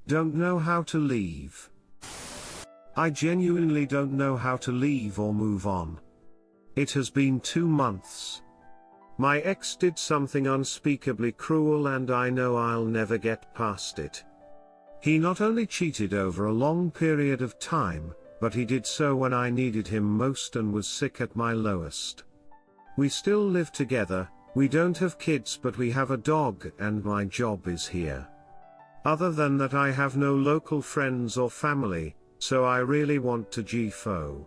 Don't know how to leave. I genuinely don't know how to leave or move on. It has been 2 months. My ex did something unspeakably cruel and I know I'll never get past it. He not only cheated over a long period of time, but he did so when I needed him most and was sick at my lowest. We still live together, we don't have kids but we have a dog and my job is here. Other than that I have no local friends or family, so I really want to GFO.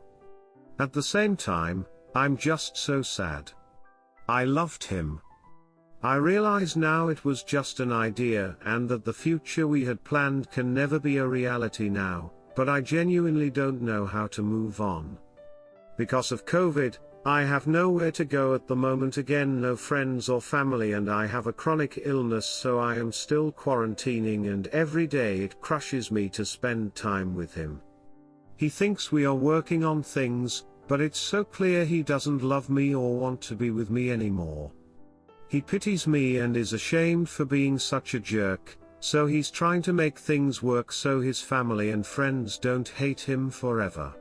At the same time, I'm just so sad. I loved him. I realize now it was just an idea and that the future we had planned can never be a reality now, but I genuinely don't know how to move on. Because of COVID, I have nowhere to go at the moment again, no friends or family, and I have a chronic illness, so I am still quarantining and every day it crushes me to spend time with him. He thinks we are working on things, but it's so clear he doesn't love me or want to be with me anymore. He pities me and is ashamed for being such a jerk, so he's trying to make things work so his family and friends don't hate him forever.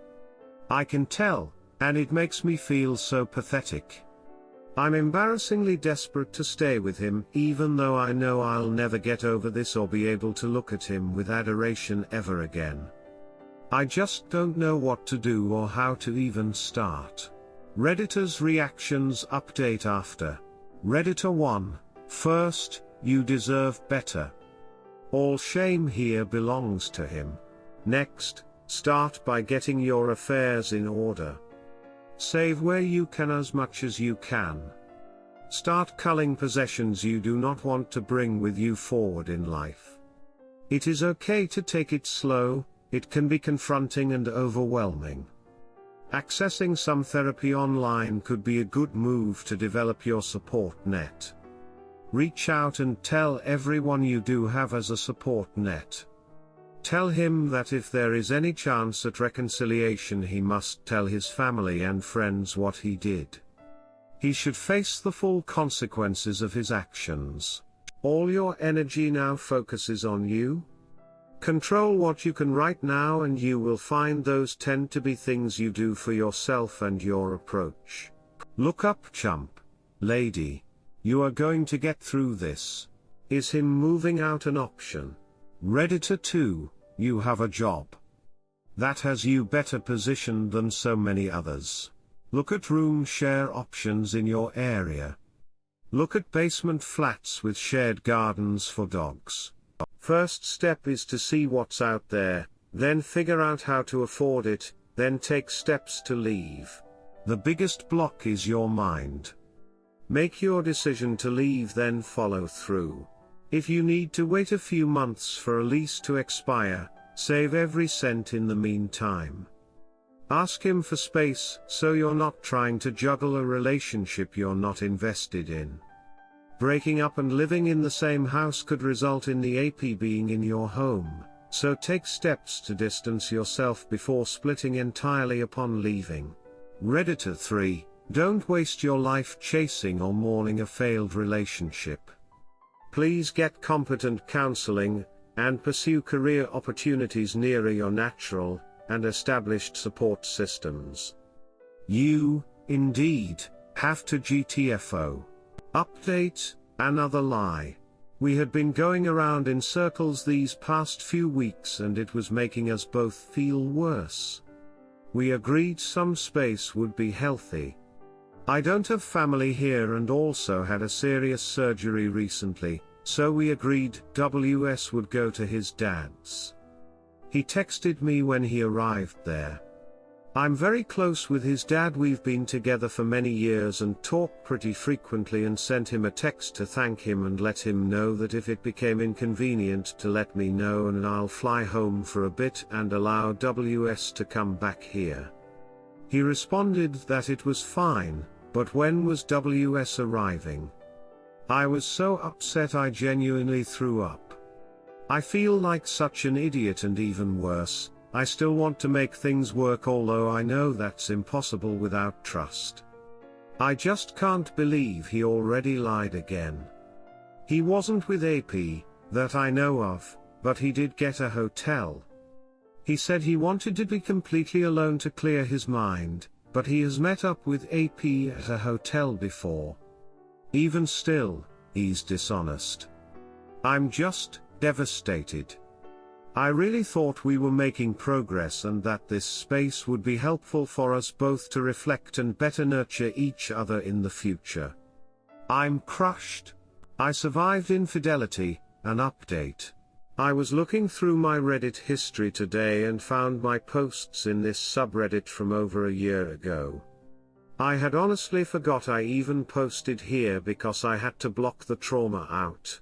I can tell, and it makes me feel so pathetic. I'm embarrassingly desperate to stay with him, even though I know I'll never get over this or be able to look at him with adoration ever again. I just don't know what to do or how to even start. Redditor's reactions update after. Redditor 1, first, you deserve better. All shame here belongs to him. Next, start by getting your affairs in order. Save where you can as much as you can. Start culling possessions you do not want to bring with you forward in life. It is okay to take it slow, it can be confronting and overwhelming. Accessing some therapy online could be a good move to develop your support net. Reach out and tell everyone you do have as a support net. Tell him that if there is any chance at reconciliation he must tell his family and friends what he did. He should face the full consequences of his actions. All your energy now focuses on you. Control what you can right now and you will find those tend to be things you do for yourself and your approach. Look up, chump. Lady. You are going to get through this. Is him moving out an option? Redditor 2, you have a job. That has you better positioned than so many others. Look at room share options in your area. Look at basement flats with shared gardens for dogs. First step is to see what's out there, then figure out how to afford it, then take steps to leave. The biggest block is your mind. Make your decision to leave, then follow through. If you need to wait a few months for a lease to expire, save every cent in the meantime. Ask him for space, so you're not trying to juggle a relationship you're not invested in. Breaking up and living in the same house could result in the AP being in your home, so take steps to distance yourself before splitting entirely upon leaving. Redditor 3, don't waste your life chasing or mourning a failed relationship. Please get competent counseling, and pursue career opportunities nearer your natural and established support systems. You, indeed, have to GTFO. Update, another lie. We had been going around in circles these past few weeks and it was making us both feel worse. We agreed some space would be healthy. I don't have family here and also had a serious surgery recently, so we agreed WS would go to his dad's. He texted me when he arrived there. I'm very close with his dad, we've been together for many years and talk pretty frequently, and sent him a text to thank him and let him know that if it became inconvenient to let me know and I'll fly home for a bit and allow WS to come back here. He responded that it was fine, but when was WS arriving? I was so upset I genuinely threw up. I feel like such an idiot, and even worse, I still want to make things work, although I know that's impossible without trust. I just can't believe he already lied again. He wasn't with AP, that I know of, but he did get a hotel. He said he wanted to be completely alone to clear his mind, but he has met up with AP at a hotel before. Even still, he's dishonest. I'm just devastated. I really thought we were making progress and that this space would be helpful for us both to reflect and better nurture each other in the future. I'm crushed. I survived infidelity. An update. I was looking through my Reddit history today and found my posts in this subreddit from over a year ago. I had honestly forgot I even posted here because I had to block the trauma out.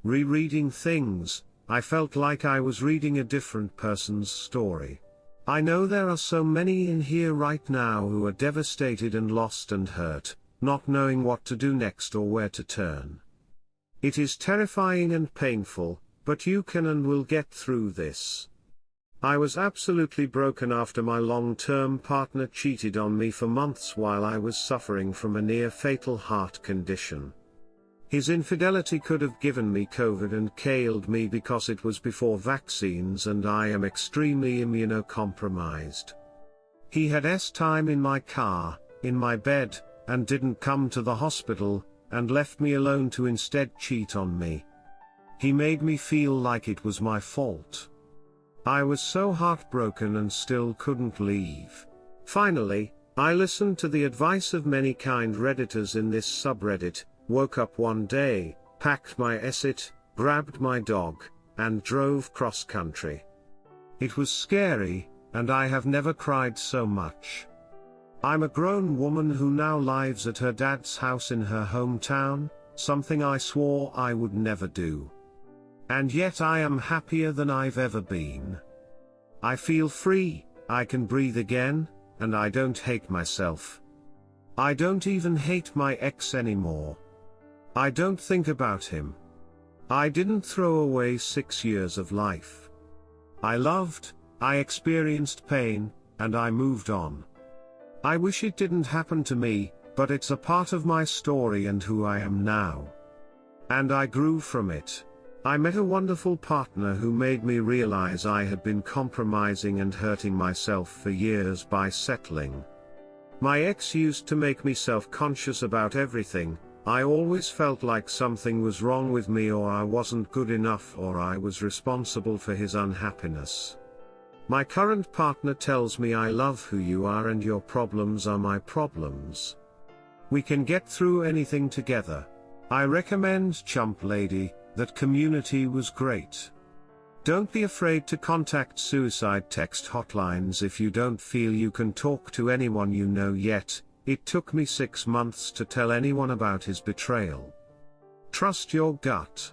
Rereading things, I felt like I was reading a different person's story. I know there are so many in here right now who are devastated and lost and hurt, not knowing what to do next or where to turn. It is terrifying and painful, but you can and will get through this. I was absolutely broken after my long-term partner cheated on me for months while I was suffering from a near-fatal heart condition. His infidelity could have given me COVID and killed me because it was before vaccines and I am extremely immunocompromised. He had time in my car, in my bed, and didn't come to the hospital, and left me alone to instead cheat on me. He made me feel like it was my fault. I was so heartbroken and still couldn't leave. Finally, I listened to the advice of many kind Redditors in this subreddit, woke up one day, packed my exit, grabbed my dog, and drove cross-country. It was scary, and I have never cried so much. I'm a grown woman who now lives at her dad's house in her hometown, something I swore I would never do. And yet I am happier than I've ever been. I feel free, I can breathe again, and I don't hate myself. I don't even hate my ex anymore. I don't think about him. I didn't throw away 6 years of life. I loved, I experienced pain, and I moved on. I wish it didn't happen to me, but it's a part of my story and who I am now. And I grew from it. I met a wonderful partner who made me realize I had been compromising and hurting myself for years by settling. My ex used to make me self-conscious about everything. I always felt like something was wrong with me or I wasn't good enough or I was responsible for his unhappiness. My current partner tells me I love who you are and your problems are my problems. We can get through anything together. I recommend Chump Lady, that community was great. Don't be afraid to contact suicide text hotlines if you don't feel you can talk to anyone you know yet. It took me 6 months to tell anyone about his betrayal. Trust your gut.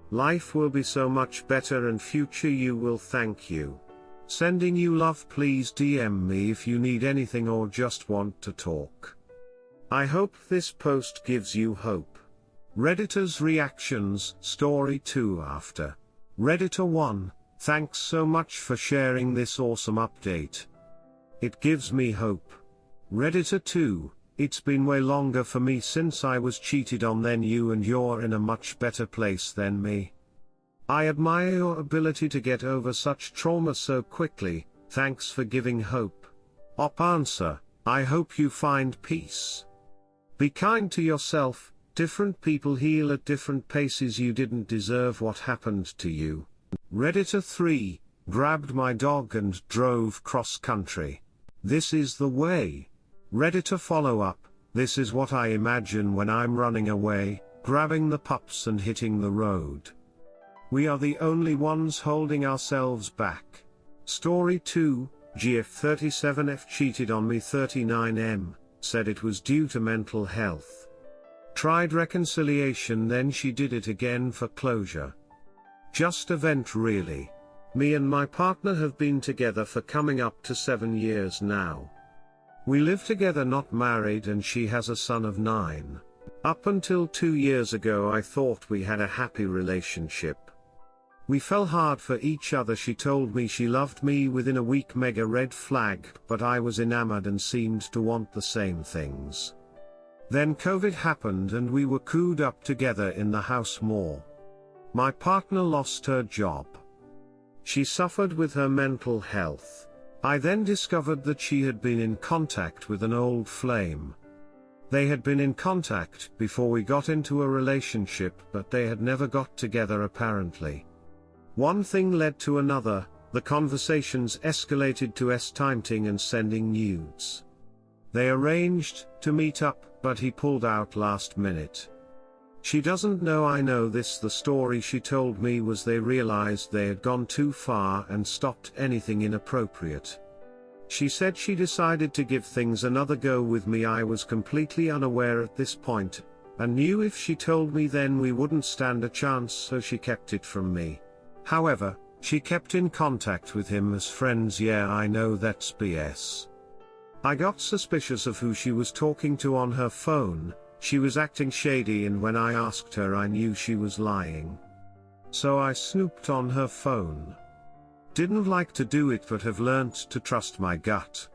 Life will be so much better and future you will thank you. Sending you love. Please DM me if you need anything or just want to talk. I hope this post gives you hope. Redditors reactions, story 2 after. Redditor 1, thanks so much for sharing this awesome update. It gives me hope. Redditor 2, it's been way longer for me since I was cheated on than you and you're in a much better place than me. I admire your ability to get over such trauma so quickly, thanks for giving hope. Op answer, I hope you find peace. Be kind to yourself, different people heal at different paces. You didn't deserve what happened to you. Redditor 3, grabbed my dog and drove cross country. This is the way. Redditor follow up, this is what I imagine when I'm running away, grabbing the pups and hitting the road. We are the only ones holding ourselves back. Story 2, GF37F cheated on me. 39M, said it was due to mental health. Tried reconciliation, then she did it again for closure. Just a vent really. Me and my partner have been together for coming up to 7 years now. We live together, not married, and she has a son of 9. Up until 2 years ago I thought we had a happy relationship. We fell hard for each other. She told me she loved me within a week. Mega red flag, but I was enamored and seemed to want the same things. Then COVID happened and we were cooped up together in the house more. My partner lost her job. She suffered with her mental health. I then discovered that she had been in contact with an old flame. They had been in contact before we got into a relationship, but they had never got together apparently. One thing led to another, the conversations escalated to S-timing and sending nudes. They arranged to meet up, but he pulled out last minute. She doesn't know I know this. The story she told me was they realized they had gone too far and stopped anything inappropriate. She said she decided to give things another go with me. I was completely unaware at this point, and knew if she told me then we wouldn't stand a chance, so she kept it from me. However, she kept in contact with him as friends. Yeah, I know that's BS. I got suspicious of who she was talking to on her phone. She was acting shady, and when I asked her I knew she was lying. So I snooped on her phone. Didn't like to do it, but have learnt to trust my gut.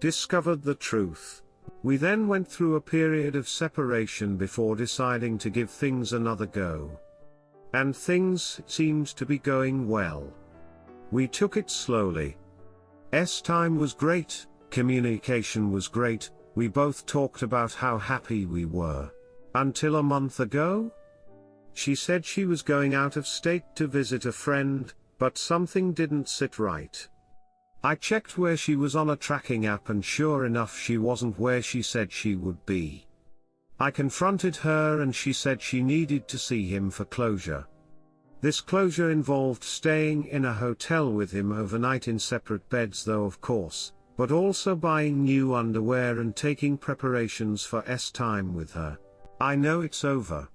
Discovered the truth. We then went through a period of separation before deciding to give things another go. And things seemed to be going well. We took it slowly. S-time was great, communication was great, we both talked about how happy we were. Until a month ago? She said she was going out of state to visit a friend, but something didn't sit right. I checked where she was on a tracking app, and sure enough she wasn't where she said she would be. I confronted her and she said she needed to see him for closure. This closure involved staying in a hotel with him overnight in separate beds though, of course, but also buying new underwear and taking preparations for S-time with her. I know it's over.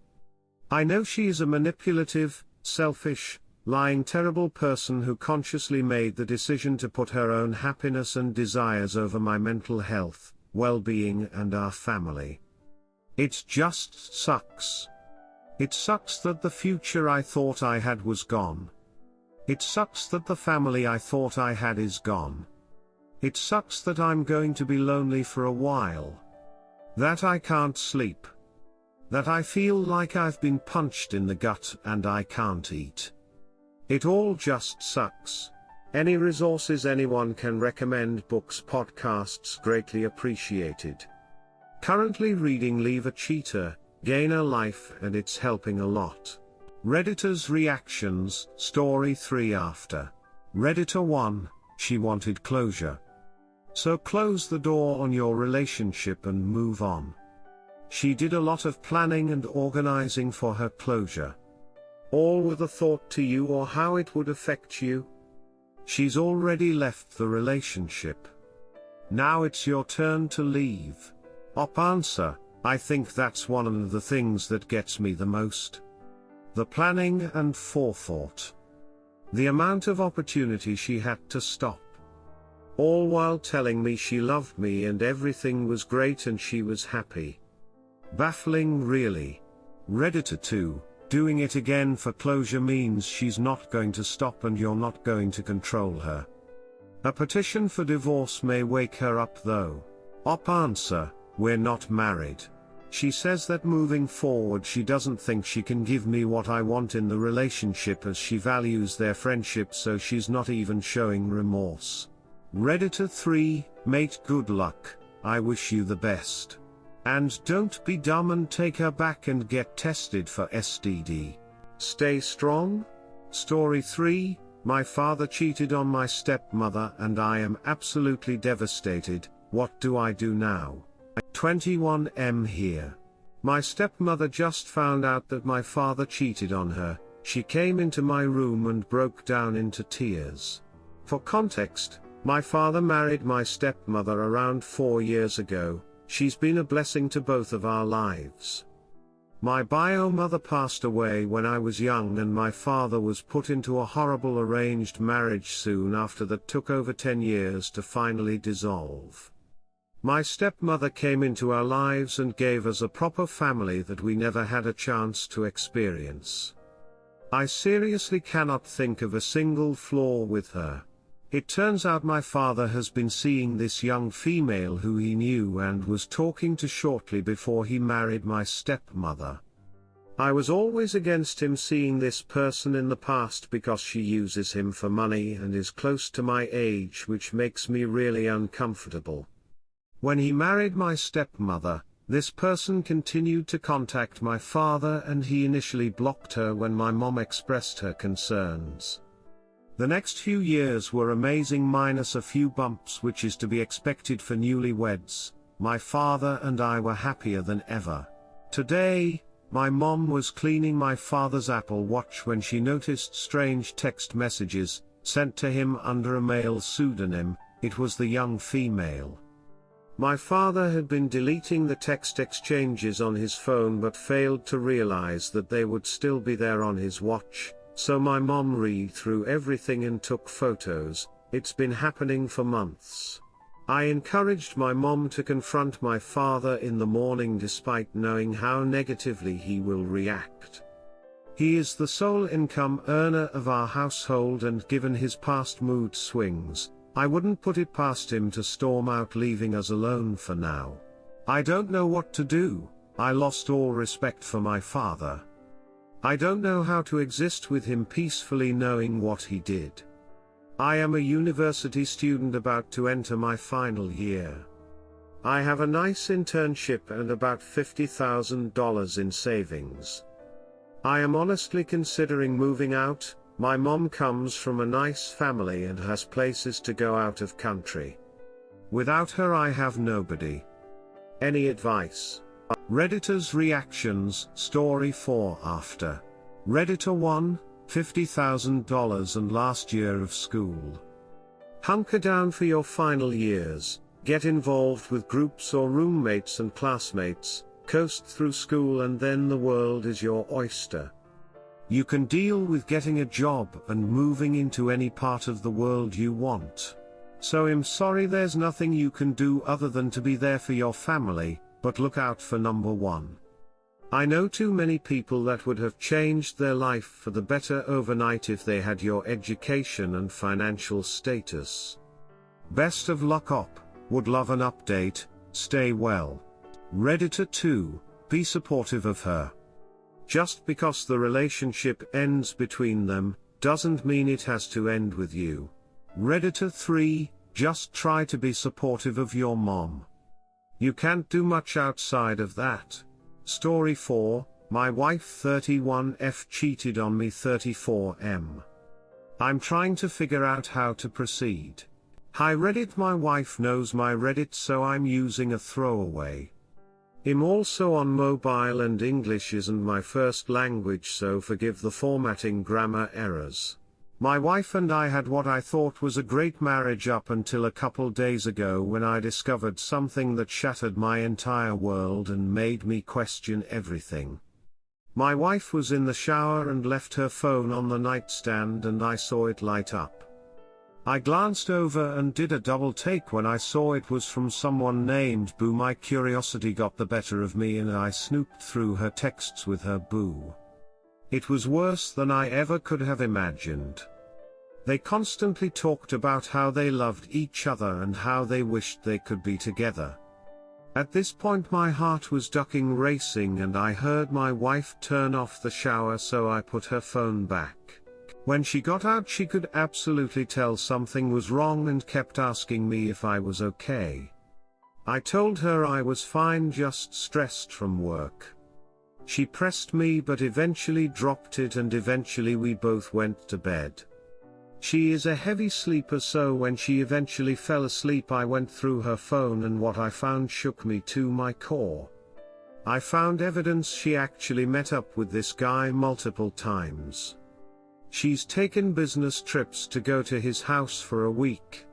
I know she is a manipulative, selfish, lying, terrible person who consciously made the decision to put her own happiness and desires over my mental health, well-being and our family. It just sucks. It sucks that the future I thought I had was gone. It sucks that the family I thought I had is gone. It sucks that I'm going to be lonely for a while. That I can't sleep. That I feel like I've been punched in the gut and I can't eat. It all just sucks. Any resources anyone can recommend, books, podcasts, greatly appreciated. Currently reading Leave a Cheater, Gain a Life, and it's helping a lot. Redditor's reactions, story 3 after. Redditor 1, she wanted closure. So close the door on your relationship and move on. She did a lot of planning and organizing for her closure. All with a thought to you or how it would affect you. She's already left the relationship. Now it's your turn to leave. Op answer, I think that's one of the things that gets me the most. The planning and forethought. The amount of opportunity she had to stop. All while telling me she loved me and everything was great and she was happy. Baffling, really. Redditor 2, doing it again for closure means she's not going to stop and you're not going to control her. A petition for divorce may wake her up though. Op answer, we're not married. She says that moving forward she doesn't think she can give me what I want in the relationship as she values their friendship, so she's not even showing remorse. Redditor 3, mate, good luck, I wish you the best. And don't be dumb and take her back and get tested for STD. Stay strong. Story 3, my father cheated on my stepmother and I am absolutely devastated. What do I do now? 21M here. My stepmother just found out that my father cheated on her. She came into my room and broke down into tears. For context, my father married my stepmother around 4 years ago. She's been a blessing to both of our lives. My bio mother passed away when I was young and my father was put into a horrible arranged marriage soon after that took over 10 years to finally dissolve. My stepmother came into our lives and gave us a proper family that we never had a chance to experience. I seriously cannot think of a single flaw with her. It turns out my father has been seeing this young female who he knew and was talking to shortly before he married my stepmother. I was always against him seeing this person in the past because she uses him for money and is close to my age, which makes me really uncomfortable. When he married my stepmother, this person continued to contact my father and he initially blocked her when my mom expressed her concerns. The next few years were amazing minus a few bumps, which is to be expected for newlyweds. My father and I were happier than ever. Today, my mom was cleaning my father's Apple Watch when she noticed strange text messages, sent to him under a male pseudonym. It was the young female. My father had been deleting the text exchanges on his phone but failed to realize that they would still be there on his watch, so my mom read through everything and took photos. It's been happening for months. I encouraged my mom to confront my father in the morning despite knowing how negatively he will react. He is the sole income earner of our household and given his past mood swings, I wouldn't put it past him to storm out, leaving us alone for now. I don't know what to do. I lost all respect for my father. I don't know how to exist with him peacefully knowing what he did. I am a university student about to enter my final year. I have a nice internship and about $50,000 in savings. I am honestly considering moving out. My mom comes from a nice family and has places to go out of country. Without her I have nobody. Any advice? Redditor's reactions, story 4 after. Redditor 1, $50,000 and last year of school. Hunker down for your final years, get involved with groups or roommates and classmates, coast through school and then the world is your oyster. You can deal with getting a job and moving into any part of the world you want. So I'm sorry there's nothing you can do other than to be there for your family, but look out for number 1. I know too many people that would have changed their life for the better overnight if they had your education and financial status. Best of luck op, would love an update, stay well. Redditor 2, be supportive of her. Just because the relationship ends between them, doesn't mean it has to end with you. Redditor 3, just try to be supportive of your mom. You can't do much outside of that. Story 4, my wife 31F cheated on me 34M. I'm trying to figure out how to proceed. Hi Reddit, my wife knows my Reddit so I'm using a throwaway. I'm also on mobile and English isn't my first language so forgive the formatting grammar errors. My wife and I had what I thought was a great marriage up until a couple days ago when I discovered something that shattered my entire world and made me question everything. My wife was in the shower and left her phone on the nightstand and I saw it light up. I glanced over and did a double take when I saw it was from someone named Boo. My curiosity got the better of me and I snooped through her texts with her boo. It was worse than I ever could have imagined. They constantly talked about how they loved each other and how they wished they could be together. At this point my heart was ducking racing and I heard my wife turn off the shower so I put her phone back. When she got out she could absolutely tell something was wrong and kept asking me if I was okay. I told her I was fine, just stressed from work. She pressed me but eventually dropped it and eventually we both went to bed. She is a heavy sleeper so when she eventually fell asleep I went through her phone and what I found shook me to my core. I found evidence she actually met up with this guy multiple times. She's taken business trips to go to his house for a week.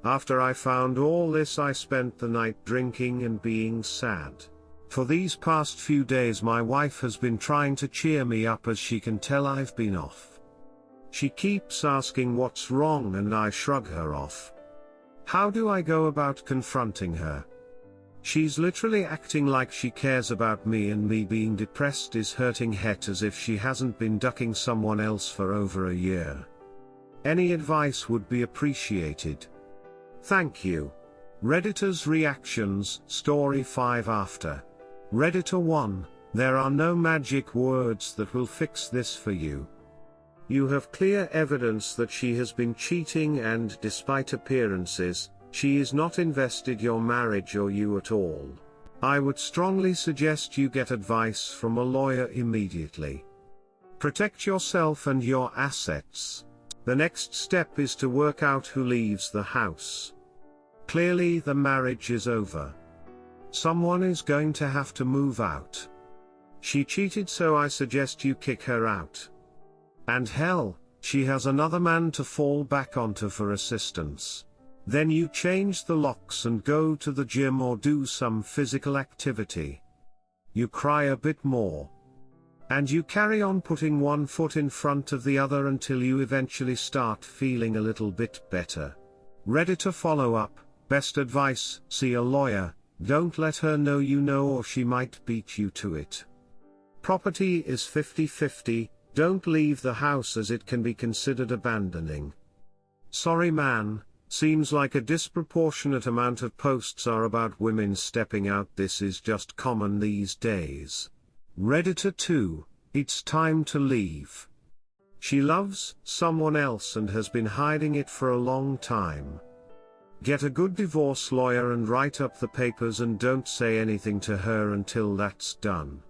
After I found all this I spent the night drinking and being sad. For these past few days my wife has been trying to cheer me up as she can tell I've been off. She keeps asking what's wrong and I shrug her off. How do I go about confronting her? She's literally acting like she cares about me and me being depressed is hurting het as if she hasn't been ducking someone else for over a year. Any advice would be appreciated. Thank you. Redditor's reactions, story 5 after. Redditor 1, There are no magic words that will fix this for you. You have clear evidence that she has been cheating, and despite appearances, she is not invested your marriage or you at all. I would strongly suggest you get advice from a lawyer immediately. Protect yourself and your assets. The next step is to work out who leaves the house. Clearly the marriage is over. Someone is going to have to move out. She cheated, so I suggest you kick her out. And hell, she has another man to fall back onto for assistance. Then you change the locks and go to the gym or do some physical activity. You cry a bit more. And you carry on putting one foot in front of the other until you eventually start feeling a little bit better. Ready to follow up? Best advice: see a lawyer. Don't let her know you know, or she might beat you to it. Property is 50-50, don't leave the house as it can be considered abandoning. Sorry man, seems like a disproportionate amount of posts are about women stepping out. This is just common these days. Redditor 2, it's time to leave. She loves someone else and has been hiding it for a long time. Get a good divorce lawyer and write up the papers, and don't say anything to her until that's done.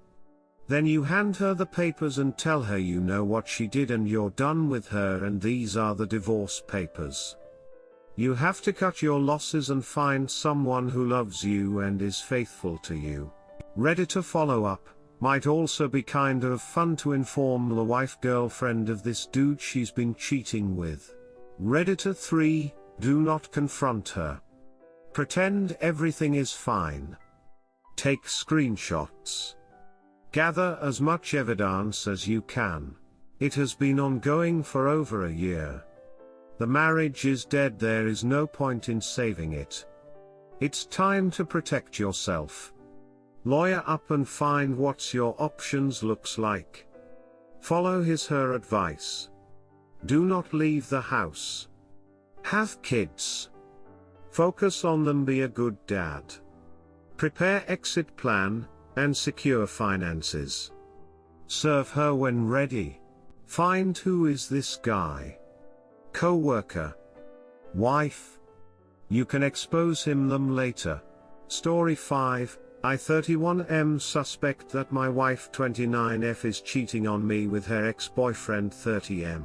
Then you hand her the papers and tell her you know what she did and you're done with her, and these are the divorce papers. You have to cut your losses and find someone who loves you and is faithful to you. Ready to follow up? Might also be kind of fun to inform the wife girlfriend of this dude she's been cheating with. Redditor 3, do not confront her. Pretend everything is fine. Take screenshots. Gather as much evidence as you can. It has been ongoing for over a year. The marriage is dead, there is no point in saving it. It's time to protect yourself. Lawyer up and find what's your options looks like. Follow her advice. Do not leave the house. Have kids. Focus on them, be a good dad. Prepare exit plan, and secure finances. Serve her when ready. Find who is this guy. Co-worker. Wife. You can expose them later. Story 5, I 31M suspect that my wife 29F is cheating on me with her ex-boyfriend 30M.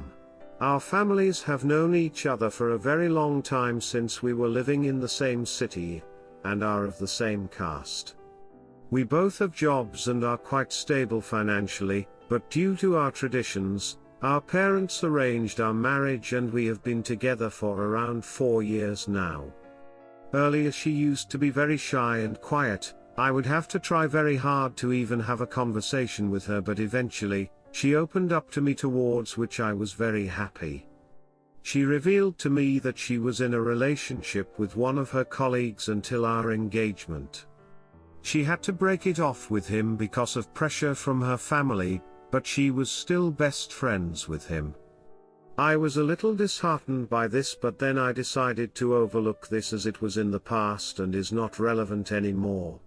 Our families have known each other for a very long time, since we were living in the same city, and are of the same caste. We both have jobs and are quite stable financially, but due to our traditions, our parents arranged our marriage and we have been together for around 4 years now. Earlier she used to be very shy and quiet. I would have to try very hard to even have a conversation with her, but eventually, she opened up to me, towards which I was very happy. She revealed to me that she was in a relationship with one of her colleagues until our engagement. She had to break it off with him because of pressure from her family, but she was still best friends with him. I was a little disheartened by this, but then I decided to overlook this as it was in the past and is not relevant anymore.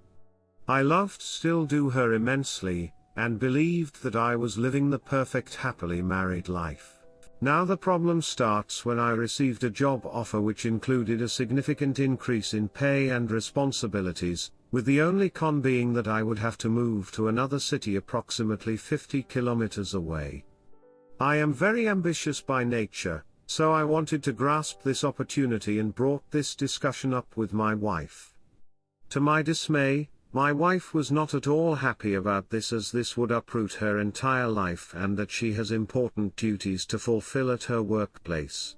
I loved still do her immensely, and believed that I was living the perfect happily married life. Now the problem starts when I received a job offer which included a significant increase in pay and responsibilities, with the only con being that I would have to move to another city approximately 50 kilometers away. I am very ambitious by nature, so I wanted to grasp this opportunity and brought this discussion up with my wife. To my dismay, my wife was not at all happy about this, as this would uproot her entire life and that she has important duties to fulfill at her workplace.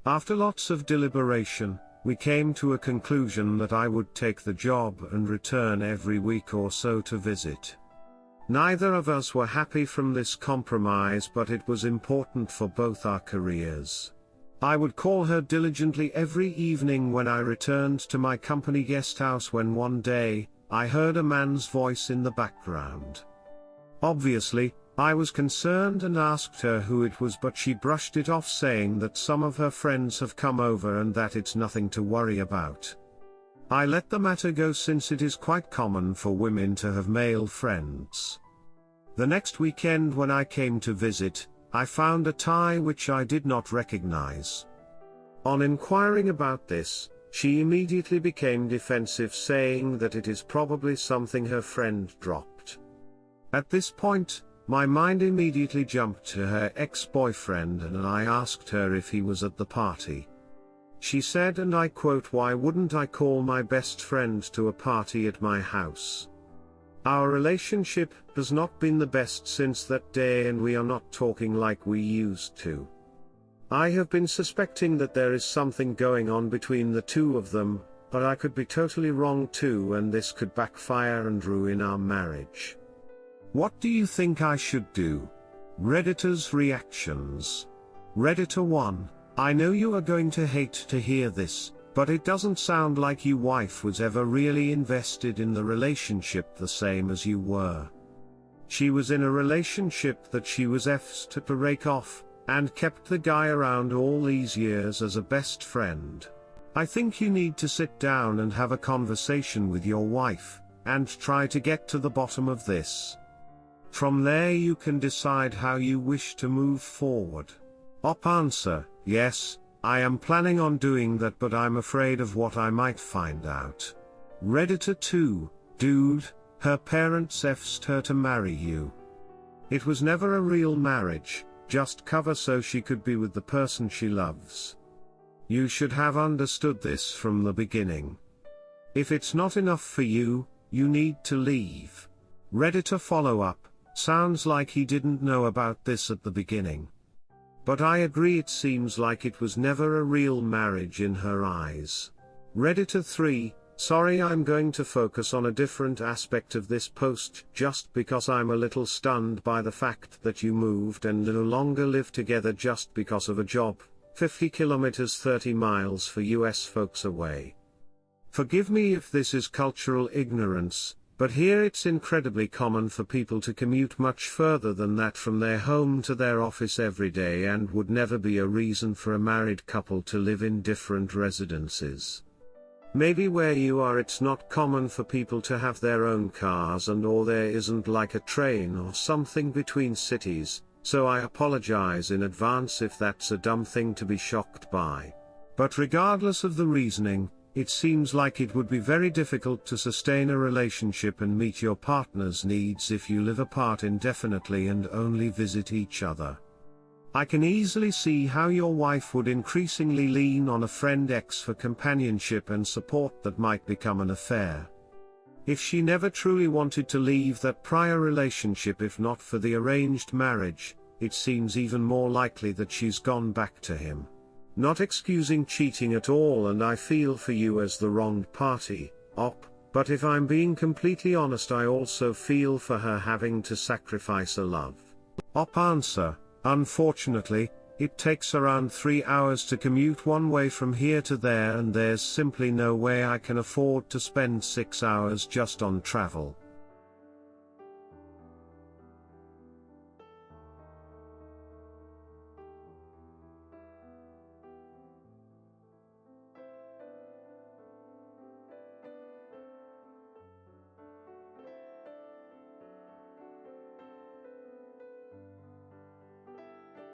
After lots of deliberation, we came to a conclusion that I would take the job and return every week or so to visit. Neither of us were happy from this compromise, but it was important for both our careers. I would call her diligently every evening when I returned to my company guest house, when one day, I heard a man's voice in the background. Obviously, I was concerned and asked her who it was, but she brushed it off, saying that some of her friends have come over and that it's nothing to worry about. I let the matter go since it is quite common for women to have male friends. The next weekend when I came to visit, I found a tie which I did not recognize. On inquiring about this, she immediately became defensive, saying that it is probably something her friend dropped. At this point, my mind immediately jumped to her ex-boyfriend and I asked her if he was at the party. She said, and I quote, "Why wouldn't I call my best friend to a party at my house? Our relationship has not been the best since that day and we are not talking like we used to. I have been suspecting that there is something going on between the two of them, but I could be totally wrong too, and this could backfire and ruin our marriage. What do you think I should do?" Redditors' reactions. Redditor 1. I know you are going to hate to hear this, but it doesn't sound like your wife was ever really invested in the relationship the same as you were. She was in a relationship that she was effed to rake off, and kept the guy around all these years as a best friend. I think you need to sit down and have a conversation with your wife, and try to get to the bottom of this. From there you can decide how you wish to move forward. Op answer: yes, I am planning on doing that, but I'm afraid of what I might find out. Redditor 2, dude, her parents effed her to marry you. It was never a real marriage, just cover so she could be with the person she loves. You should have understood this from the beginning. If it's not enough for you, you need to leave. Redditor follow-up: sounds like he didn't know about this at the beginning. But I agree, it seems like it was never a real marriage in her eyes. Redditor 3, sorry, I'm going to focus on a different aspect of this post just because I'm a little stunned by the fact that you moved and no longer live together just because of a job, 50 kilometers 30 miles for US folks away. Forgive me if this is cultural ignorance, but here it's incredibly common for people to commute much further than that from their home to their office every day, and would never be a reason for a married couple to live in different residences. Maybe where you are it's not common for people to have their own cars, and or there isn't like a train or something between cities, so I apologize in advance if that's a dumb thing to be shocked by. But regardless of the reasoning, it seems like it would be very difficult to sustain a relationship and meet your partner's needs if you live apart indefinitely and only visit each other. I can easily see how your wife would increasingly lean on a friend X for companionship and support that might become an affair. If she never truly wanted to leave that prior relationship, if not for the arranged marriage, it seems even more likely that she's gone back to him. Not excusing cheating at all, and I feel for you as the wronged party, Op, but if I'm being completely honest, I also feel for her having to sacrifice a love. Op answer: unfortunately, it takes around 3 hours to commute one way from here to there, and there's simply no way I can afford to spend 6 hours just on travel.